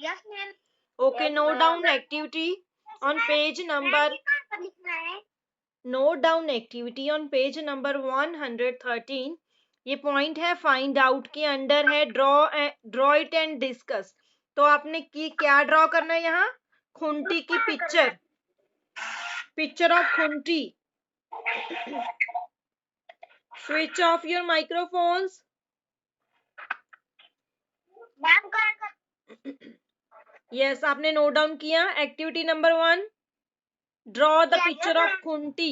Yes ma'am. Okay, note down activity on page number. Note down activity on page number 113. ये point है find out के under है draw it and discuss. तो आपने क्या draw करना है यहाँ? खुंटी की picture of Khunti. Switch off your microphones. Yes, आपने नोट डाउन किया। Activity number 1, draw the picture of Khunti.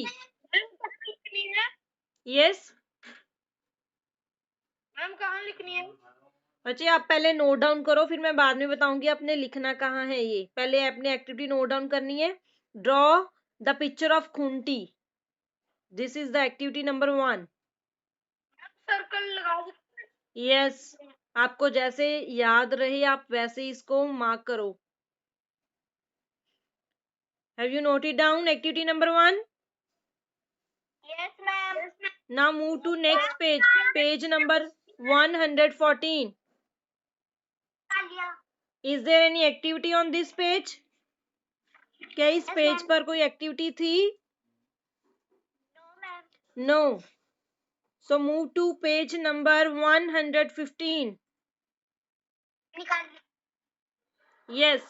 Yes ma'am, कहाँ लिखनी है? बच्चे आप पहले नोट डाउन करो, फिर मैं बाद में बताऊंगी आपने लिखना कहाँ है। ये पहले अपने एक्टिविटी नोट डाउन करनी है। Draw the picture of khunti. This is the activity number 1। Circle लगाओ। यस, आपको जैसे याद रहे आप वैसे इसको मार्क करो। Have you noted down activity number 1? Yes ma'am. Now move to next page, page number 114। Is there any activity on this page? क्या इस पेज पर कोई एक्टिविटी थी? No. So move to page number 115. Yes,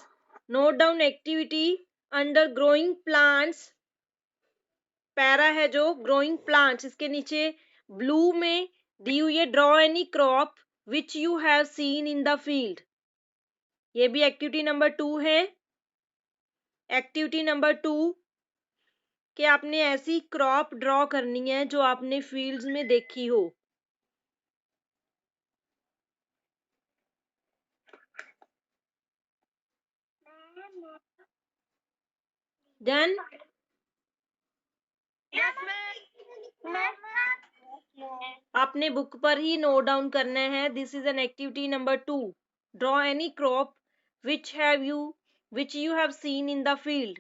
note down activity under growing plants. Para है जो growing plants, इसके नीचे blue में दी हुई है draw any crop which you have seen in the field. ये भी एक्टिविटी नंबर 2 है। एक्टिविटी नंबर 2 कि आपने ऐसी क्रॉप ड्रॉ करनी है जो आपने फील्ड्स में देखी हो। Done? आपने बुक पर ही नोट डाउन करना है। This is an activity number 2। Draw any crop which you have seen in the field.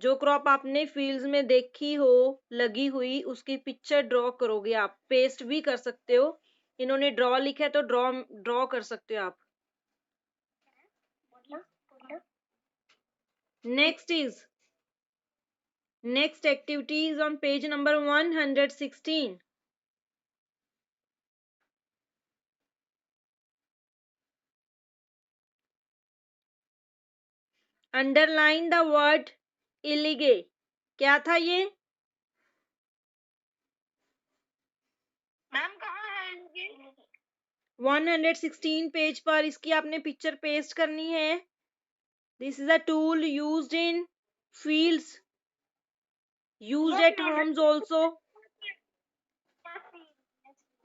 जो क्रॉप आपने फील्ड्स में देखी हो लगी हुई, उसकी पिक्चर ड्रॉ करोगे आप। पेस्ट भी कर सकते हो, इन्होंने ड्रॉ लिखा है तो ड्रॉ कर सकते हो आप। Next activity is on page number 116। Underline the word illegal. क्या था ये? मैम, कहाँ है ये? 116 पेज पर इसकी आपने पिक्चर पेस्ट करनी है। This is a tool used in fields, used eight Holmes also.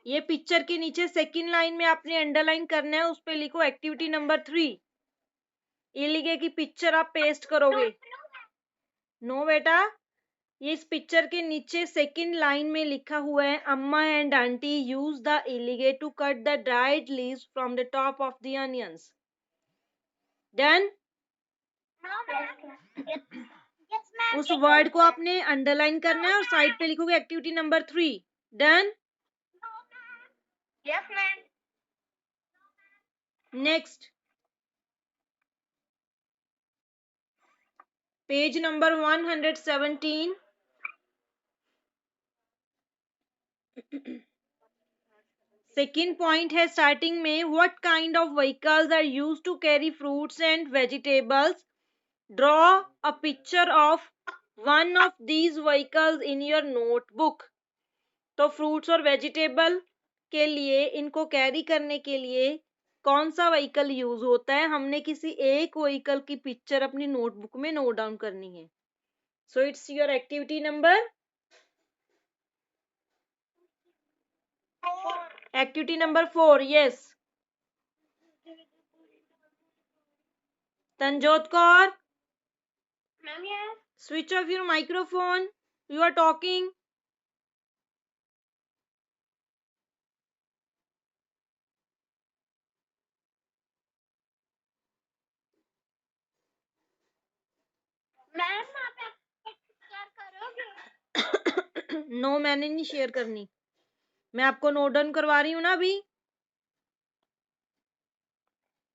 ये पिक्चर के नीचे सेकंड लाइन में आपने अंडरलाइन करना है, उस पे लिखो एक्टिविटी नंबर 3। इलिगे की पिक्चर आप पेस्ट करोगे। नो बेटा, ये इस पिक्चर के नीचे सेकंड लाइन में लिखा हुआ है, अम्मा एंड आंटी यूज द इलिगे to cut the dried leaves from the top of the onions. Done? उस वर्ड को आपने अंडरलाइन करना है और साइड पे लिखोगे activity number 3। Done? Yes ma'am. Next, page number 117। Second point है स्टार्टिंग में, what kind of vehicles are used to carry fruits and vegetables. Draw a picture of one of these vehicles in your notebook. तो fruits और vegetable के लिए, इनको carry करने के लिए कौन सा व्हीकल यूज होता है, हमने किसी एक व्हीकल की पिक्चर अपनी नोटबुक में नोट डाउन करनी है। So it's your activity number activity number 4। Yes, Tanjot Kaur, ma'am, yes. Switch off your microphone, you are talking. Ma'am, आप शेयर करोगे? नो, मैंने नहीं शेयर करनी, मैं आपको नोट डाउन करवा रही हूँ ना अभी।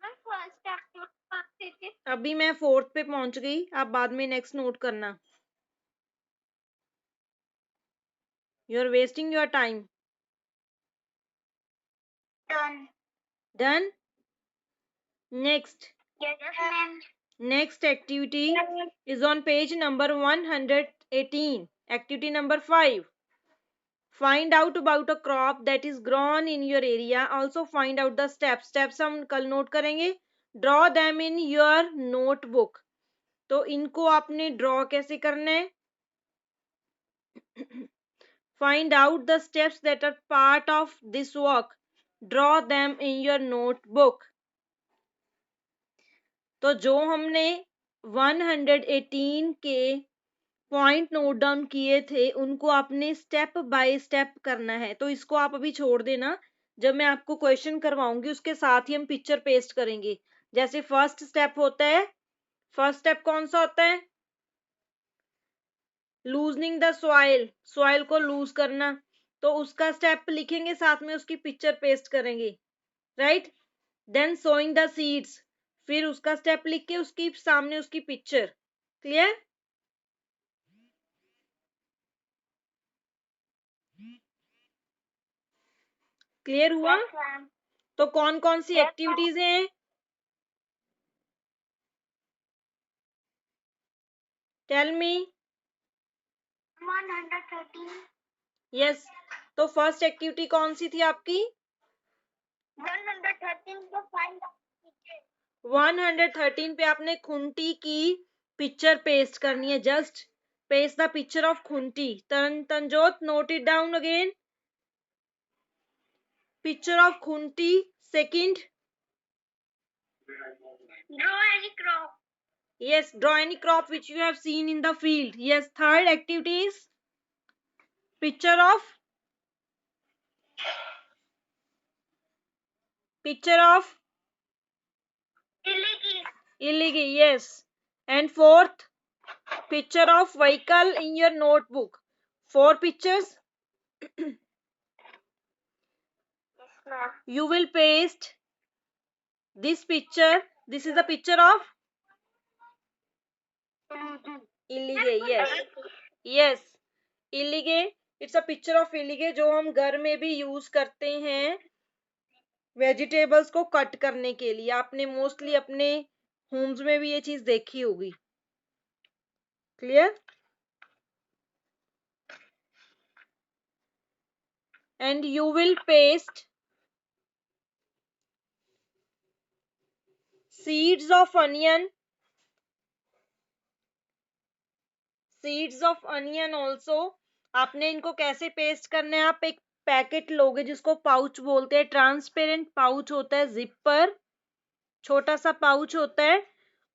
मैम, फर्स्ट एक्टिविटी अभी मैं 4th पे पहुंच गई, आप बाद में नेक्स्ट नोट करना. You are wasting your time. Done. Done. Next. Yes, ma'am. Next activity is on page number 118. Activity number 5. Find out about a crop that is grown in your area. Also find out the steps. Steps हम कल note करेंगे. Draw them in your notebook. तो इनको आपने draw कैसे करना है? Find out the steps that are part of this work. Draw them in your notebook. तो जो हमने 118 के पॉइंट नोट डाउन किए थे उनको आपने स्टेप बाय स्टेप करना है. तो इसको आप अभी छोड़ देना, जब मैं आपको क्वेश्चन करवाऊंगी उसके साथ ही हम पिक्चर पेस्ट करेंगे. जैसे फर्स्ट स्टेप होता है, फर्स्ट स्टेप कौन सा होता है? लूजनिंग द सॉइल, सॉइल को लूज करना. तो उसका स्टेप लिखेंगे, साथ में उसकी पिक्चर पेस्ट करेंगे, right. Then sowing the seeds, फिर उसका स्टेप लिख के उसकी सामने उसकी पिक्चर. क्लियर? क्लियर हुआ? Yes, ma'am. तो कौन कौन सी Yes, एक्टिविटीज हैं? Tell me. 113. यस. तो फर्स्ट एक्टिविटी कौन सी थी आपकी? 113 to find out. 113 पे आपने खुंटी की पिक्चर पेस्ट करनी है. Just paste the picture of खुंटी. Tanjot, note it down again. Picture of खुंटी. Second, Draw any crop. yes, draw any crop which you have seen in the field. Yes. Third activity is picture of illegally. Yes. And fourth, picture of vehicle in your notebook. 4 pictures. Yes, ma'am. You will paste this picture. This is a picture of illegally. Yes. Yes. illegally. It's a picture of illegally जो हम घर में भी use करते हैं vegetables को cut करने के लिए. आपने मोस्टली अपने होम्स में भी ये चीज देखी होगी. Clear? And you will paste seeds of onion. Also आपने इनको कैसे पेस्ट करना है? आप एक पैकेट लोगे जिसको पाउच बोलते हैं. ट्रांसपेरेंट पाउच होता है, जिपर छोटा सा पाउच होता है.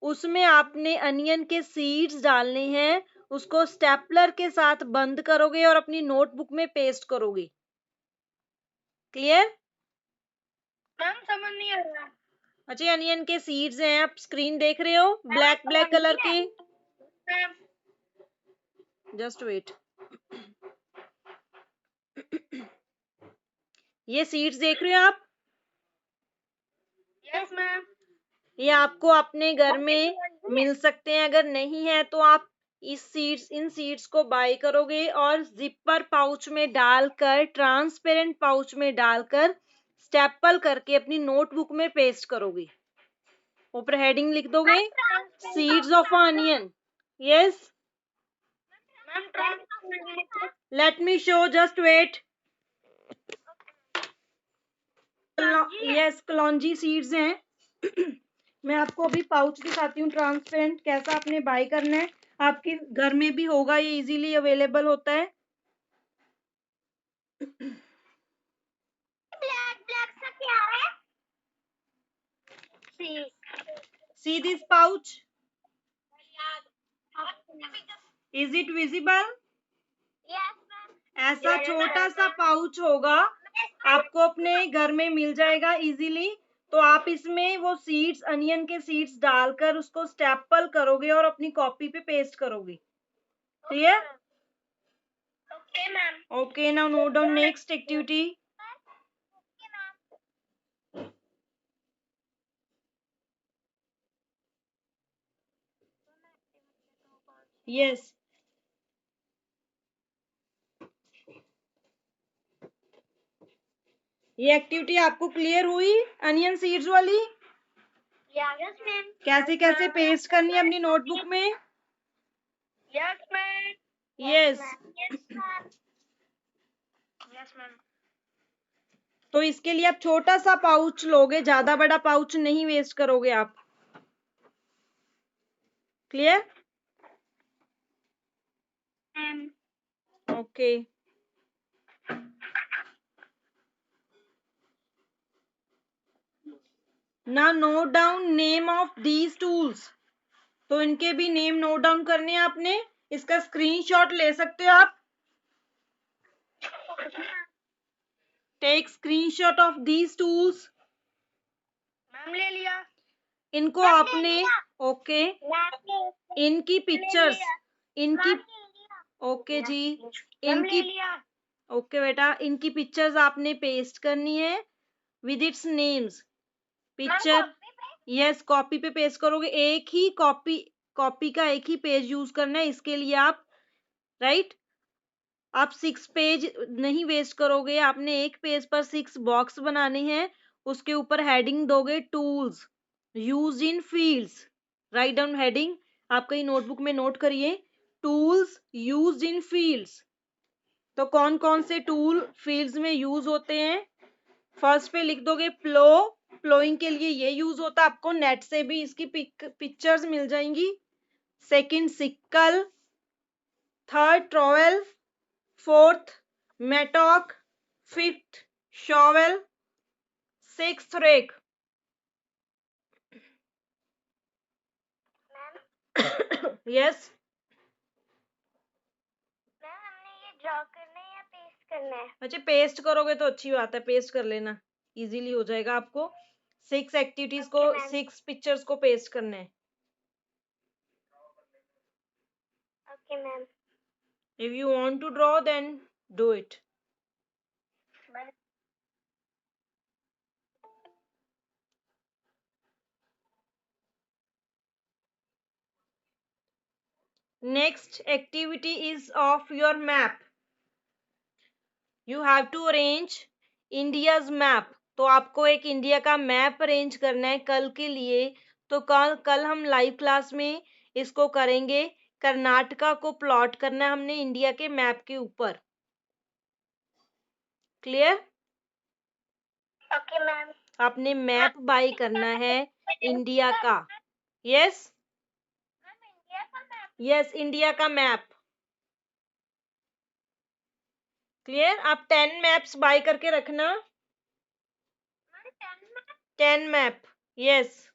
उसमें आपने अनियन के सीड्स डालने हैं. उसको स्टेपलर के साथ बंद करोगे और अपनी नोटबुक में पेस्ट करोगे. क्लियर? मैम समझ नहीं आ रहा. अच्छा, अनियन के सीड्स हैं, आप स्क्रीन देख रहे हो ब्लैक ब्लैक कलर के. मैम. Just wait. ये सीड्स देख रहे हो आप? Yes ma'am. ये आपको अपने घर में मिल सकते हैं. अगर नहीं है तो आप इन सीड्स को बाय करोगे और जिपर पाउच में डालकर, ट्रांसपेरेंट पाउच में डालकर स्टेपल करके अपनी नोटबुक में पेस्ट करोगे. ऊपर हेडिंग लिख दोगे seeds of onion. Yes. Ma'am let me show, just wait. Yes, कलौंजी सीड्स हैं. मैं आपको अभी पाउच दिखाती हूँ ट्रांसपेरेंट, कैसा आपने बाय करना है. आपके घर में भी होगा, ये इजीली अवेलेबल होता है. ब्लैक सा क्या है? See this pouch? Is it visible? Yes ma'am. ऐसा छोटा सा पाउच होगा, आपको अपने घर में मिल जाएगा इजीली. तो आप इसमें वो सीड्स, अनियन के सीड्स डालकर उसको स्टेपल करोगे और अपनी कॉपी पे पेस्ट करोगे. Clear? Okay ma'am. Okay, now note down next activity. Yes. ये एक्टिविटी आपको क्लियर हुई अनियन सीड्स वाली? Yes ma'am. कैसे कैसे पेस्ट करनी है अपनी नोटबुक में? Yes ma'am. Yes. Yes ma'am. Yes ma'am. तो इसके लिए आप छोटा सा पाउच लोगे, ज्यादा बड़ा पाउच नहीं वेस्ट करोगे आप। क्लियर? मैम। ओके। ना note down name of these tools. तो इनके भी नेम नोट डाउन करने हैं आपने। इसका स्क्रीनशॉट ले सकते हो आप। Take screenshot of these tools. Ma'am ले लिया। इनको मैम ले आपने लिया। ओके मैम इनकी पिक्चर्स लिया। इनकी ले लिया। ओके जी मैम इनकी ले लिया। ओके बेटा, इनकी पिक्चर्स आपने पेस्ट करनी है with its names. Picture copy पे? यस, कॉपी पे पेस्ट करोगे। एक ही कॉपी का एक ही पेज यूज करना है इसके लिए आप, राइट। आप 6 पेज नहीं वेस्ट करोगे, आपने एक पेज पर 6 बॉक्स बनाने हैं। उसके ऊपर हेडिंग दोगे tools use in fields. Write down heading, आप कहीं नोटबुक में नोट करिए, टूल्स यूज इन फील्ड्स। तो कौन कौन से टूल फील्ड्स में यूज होते हैं? फर्स्ट पे लिख दोगे प्लो। प्लोइंग के लिए ये यूज होता है, आपको नेट से भी इसकी पिक्चर्स मिल जाएंगी। Second sickle, third trowel, fourth mattock, fifth shovel, sixth rake. Yes. Ma'am हमने ये ड्रॉ करना है या पेस्ट करना है? अच्छा, पेस्ट करोगे तो अच्छी बात है, पेस्ट कर लेना, इजीली हो जाएगा आपको। 6 एक्टिविटीज को, Okay, ma'am. 6 पिक्चर्स को पेस्ट करना है। Okay ma'am. If you want to draw, then do it. Next activity is of your map. You have to arrange India's map. तो आपको एक इंडिया का मैप अरेंज करना है कल के लिए। तो कल हम लाइव क्लास में इसको करेंगे। कर्नाटका को प्लॉट करना है हमने इंडिया के मैप के ऊपर। क्लियर? Okay ma'am. आपने मैप बाय करना है इंडिया का। यस यस, इंडिया का मैप। क्लियर? आप 10 मैप्स बाय करके रखना। 10 मैप, यस।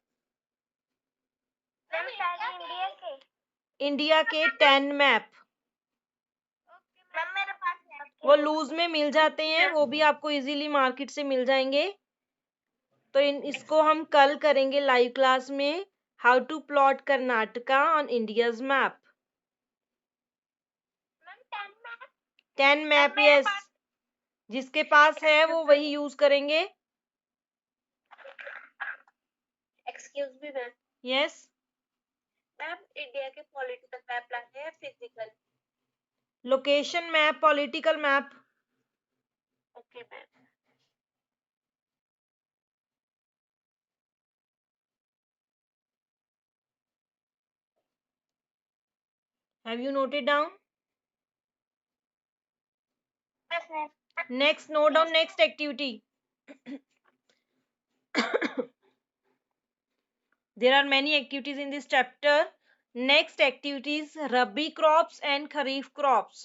इंडिया के 10 मैप। मेरे पास है। वो लूज में मिल जाते हैं, वो भी आपको इजीली मार्केट से मिल जाएंगे। तो इसको हम कल करेंगे लाइव क्लास में, how to plot Karnataka on India's map. 10 map, yes. जिसके पास है वो वही यूज करेंगे। Excuse me ma'am. Yes. Ma'am India के पॉलिटिकल मैप लाने हैं physical? Location map, political map. Okay ma'am. Have you noted down? Yes ma'am. Next, note down next activity. There are many activities in this chapter. Next activities Rabi crops and Kharif crops.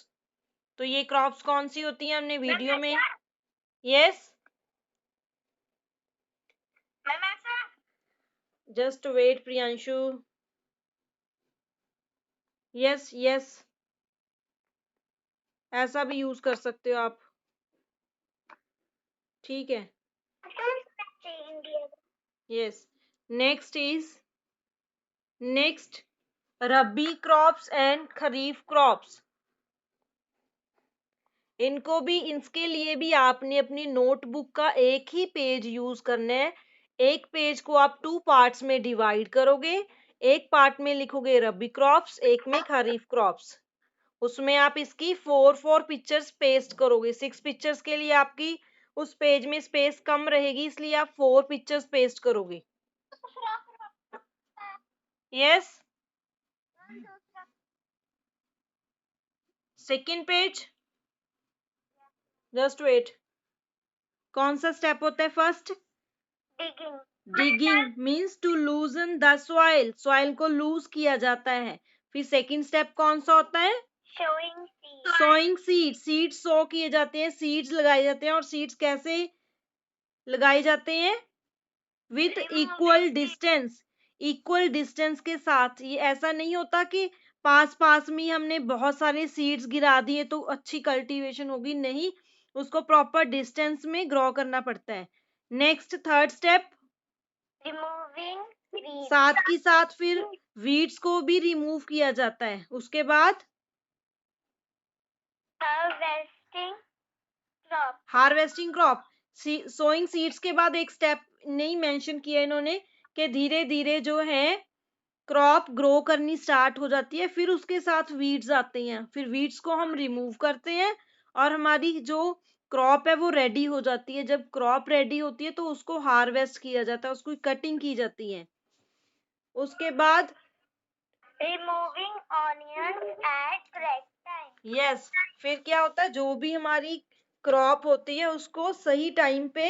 तो ये crops कौन सी होती हैं हमने video में? Yes, ma'am ऐसा? Just wait Priyanshu. Yes yes, ऐसा भी यूज कर सकते हो आप, ठीक है। Yes. Next is rabi crops and kharif crops. इनको भी, इसके लिए भी आपने अपनी नोटबुक का एक ही पेज यूज करना है। एक पेज को आप 2 पार्ट्स में डिवाइड करोगे। एक पार्ट में लिखोगे रबी क्रॉप्स, एक में खरीफ क्रॉप्स। उसमें आप इसकी 4 पिक्चर्स पेस्ट करोगे। 6 पिक्चर्स के लिए आपकी उस पेज में स्पेस कम रहेगी, इसलिए आप 4 पिक्चर्स पेस्ट करोगे। Yes. Second page, just wait. कौन सा स्टेप होता है first? digging, digging means to loosen the soil, soil को लूज किया जाता है। फिर सेकंड स्टेप कौन सा होता है? sowing seeds, sowing seed, seeds sow किए जाते हैं, सीड्स लगाए जाते हैं। और सीड्स कैसे लगाए जाते हैं? With equal distance, equal distance के साथ। ये ऐसा नहीं होता कि पास पास में हमने बहुत सारे सीड्स गिरा दिए तो अच्छी कल्टीवेशन होगी, नहीं, उसको प्रॉपर डिस्टेंस में ग्रो करना पड़ता है। Next third step, removing weeds, साथ की साथ फिर वीड्स को भी रिमूव किया जाता है। उसके बाद harvesting crop, harvesting crop. Sowing seeds के बाद एक स्टेप नहीं मेंशन किया इन्होंने कि धीरे धीरे जो है क्रॉप ग्रो करनी स्टार्ट हो जाती है, फिर उसके साथ वीड्स आते हैं, फिर वीड्स को हम रिमूव करते हैं और हमारी जो क्रॉप है वो रेडी हो जाती है। जब क्रॉप रेडी होती है तो उसको हार्वेस्ट किया जाता है, उसको कटिंग की जाती है। उसके बाद removing onions at correct time, yes, फिर क्या होता है, जो भी हमारी क्रॉप होती है उसको सही टाइम पे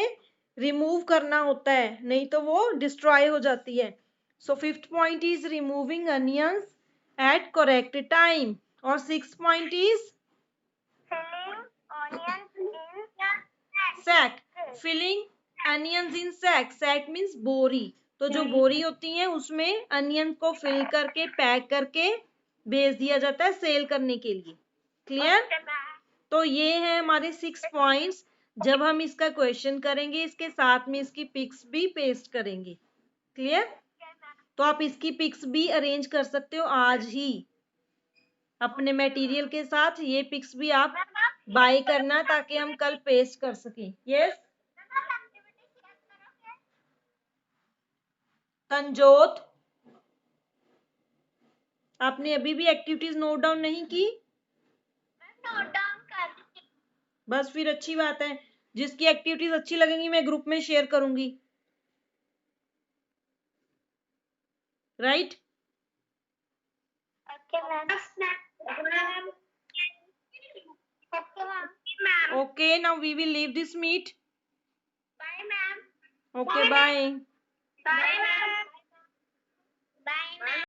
रिमूव करना होता है, नहीं तो वो डिस्ट्रॉय हो जाती है। So fifth point is removing onions at correct time. और six point is filling onions in sack, filling onions in sack. Sack means बोरी। तो जो बोरी होती है उसमें अनियन को फिल करके पैक करके भेज दिया जाता है सेल करने के लिए। क्लियर? तो ये है हमारे 6 पॉइंट्स। जब हम इसका क्वेश्चन करेंगे इसके साथ में इसकी पिक्स भी पेस्ट करेंगे। क्लियर? तो आप इसकी पिक्स भी अरेंज कर सकते हो आज ही अपने मटेरियल के साथ। ये पिक्स भी आप बाय करना ताकि हम कल पेस्ट कर सकें। यस तंजोत, आपने अभी भी एक्टिविटीज नोट डाउन नहीं की? note down कर बस फिर अच्छी बात है। जिसकी एक्टिविटीज अच्छी लगेंगी मैं ग्रुप में शेयर करूंगी। Right? okay ma'am, okay ma'am, Okay, now we will leave this meet. bye ma'am, Okay, bye. bye ma'am.